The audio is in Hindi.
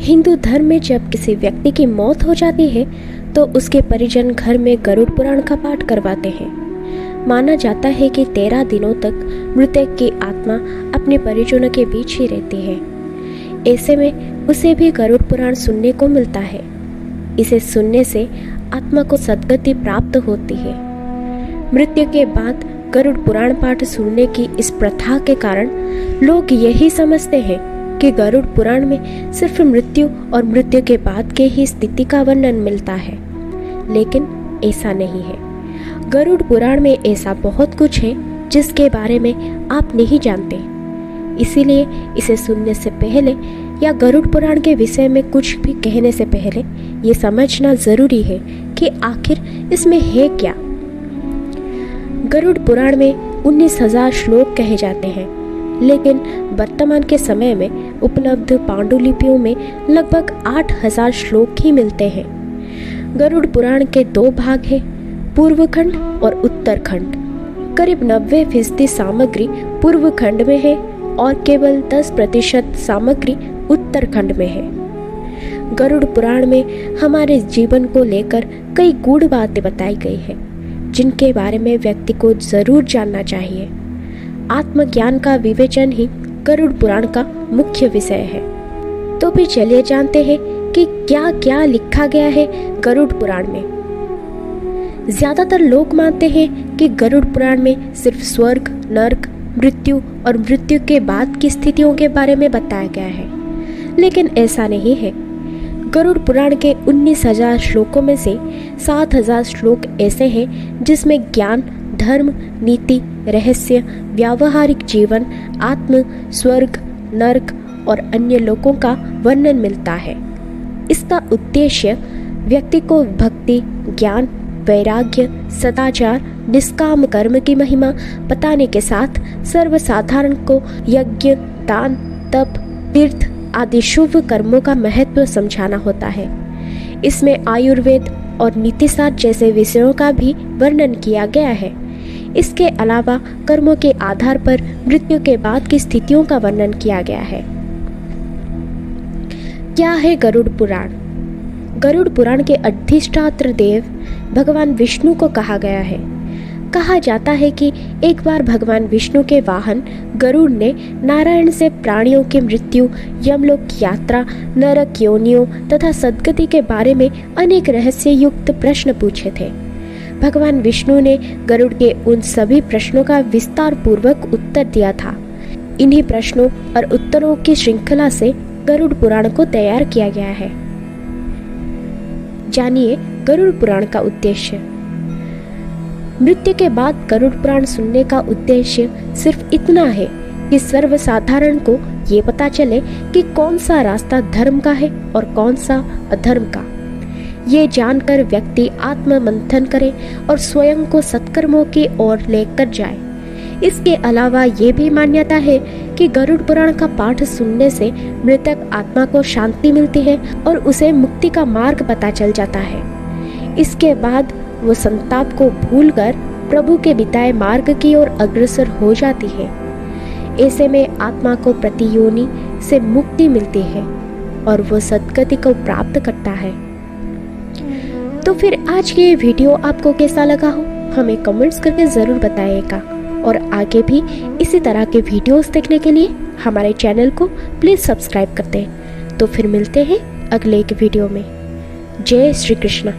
हिंदू धर्म में जब किसी व्यक्ति की मौत हो जाती है तो उसके परिजन घर में गरुड़ पुराण का पाठ करवाते हैं। माना जाता है कि 13 दिनों तक मृतक की आत्मा अपने परिजनों के बीच ही रहती है। ऐसे में उसे भी गरुड़ पुराण सुनने को मिलता है। इसे सुनने से आत्मा को सद्गति प्राप्त होती है। मृत्यु के बाद गरुड़ पुराण पाठ सुनने की इस प्रथा के कारण लोग यही समझते हैं कि गरुड़ पुराण में सिर्फ मृत्यु और मृत्यु के बाद के ही स्थिति का वर्णन मिलता है, लेकिन ऐसा नहीं है। गरुड़ पुराण में ऐसा बहुत कुछ है जिसके बारे में आप नहीं जानते। इसीलिए इसे सुनने से पहले या गरुड़ पुराण के विषय में कुछ भी कहने से पहले ये समझना जरूरी है कि आखिर इसमें है क्या। गरुड़ पुराण में 19,000 श्लोक कहे जाते हैं, लेकिन वर्तमान के समय में उपलब्ध पांडुलिपियों में लगभग 8,000 श्लोक ही मिलते हैं। गरुड़ पुराण के 2 भाग हैं, पूर्व खंड और उत्तर खंड। करीब 90% सामग्री पूर्व खंड में है और केवल 10% सामग्री उत्तर खंड में है। गरुड़ पुराण में हमारे जीवन को लेकर कई गूढ़ बातें बताई गई है, जिनके बारे में व्यक्ति को जरूर जानना चाहिए। आत्मज्ञान का विवेचन ही गरुड़ पुराण का मुख्य विषय है। तो भी चलिए जानते हैं कि क्या क्या लिखा गया है गरुड़ पुराण में। ज्यादातर लोग मानते हैं कि गरुड़ पुराण में सिर्फ स्वर्ग, नरक, मृत्यु और मृत्यु के बाद की स्थितियों के बारे में बताया गया है, लेकिन ऐसा नहीं है। गरुड़ पुराण के 19,000 श्लोकों में से 7,000 श्लोक ऐसे हैं जिसमें ज्ञान, धर्म, नीति, रहस्य, व्यावहारिक जीवन, आत्म, स्वर्ग, नरक और अन्य लोकों का वर्णन मिलता है। इसका उद्देश्य व्यक्ति को भक्ति, ज्ञान, वैराग्य, सदाचार, निष्काम कर्म की महिमा बताने के साथ सर्वसाधारण को यज्ञ, दान, तप, तीर्थ आदि शुभ कर्मों का महत्व समझाना होता है। इसमें आयुर्वेद और नीतिशास्त्र जैसे विषयों का भी वर्णन किया गया है। इसके अलावा कर्मों के आधार पर मृत्यु के बाद की स्थितियों का वर्णन किया गया है। क्या है गरुड़ पुराण? गरुड़ पुराण के अधिष्ठात्र देव भगवान विष्णु को कहा गया है। कहा जाता है कि एक बार भगवान विष्णु के वाहन गरुड़ ने नारायण से प्राणियों की मृत्यु, यमलोक की यात्रा, नरक योनियों तथा सद्गति के बारे में अनेक रहस्य युक्त प्रश्न पूछे थे। भगवान विष्णु ने गरुड़ के उन सभी प्रश्नों का विस्तार पूर्वक उत्तर दिया था। इन्हीं प्रश्नों और उत्तरों की श्रृंखला से गरुड़ पुराण को तैयार किया गया है। जानिए गरुड़ पुराण का उद्देश्य। मृत्यु के बाद गरुड़ पुराण सुनने का उद्देश्य सिर्फ इतना है कि सर्वसाधारण को ये पता चले कि कौन सा रास्ता धर्म का है और कौन सा अधर्म का। ये जानकर व्यक्ति आत्म मंथन करे और स्वयं को सत्कर्मों की ओर लेकर जाए। इसके अलावा ये भी मान्यता है कि गरुड़ पुराण का पाठ सुनने से मृतक आत्मा को शांति मिलती है और उसे मुक्ति का मार्ग पता चल जाता है। इसके बाद वो संताप को भूलकर प्रभु के बिताए मार्ग की ओर अग्रसर हो जाती है। ऐसे में आत्मा को प्रतियोनि से मुक्ति मिलती है और वो सद्गति को प्राप्त करता है। तो फिर आज के ये वीडियो आपको कैसा लगा हो हमें कमेंट्स करके ज़रूर बताइएगा, और आगे भी इसी तरह के वीडियोस देखने के लिए हमारे चैनल को प्लीज़ सब्सक्राइब करते हैं। तो फिर मिलते हैं अगले एक वीडियो में। जय श्री कृष्ण।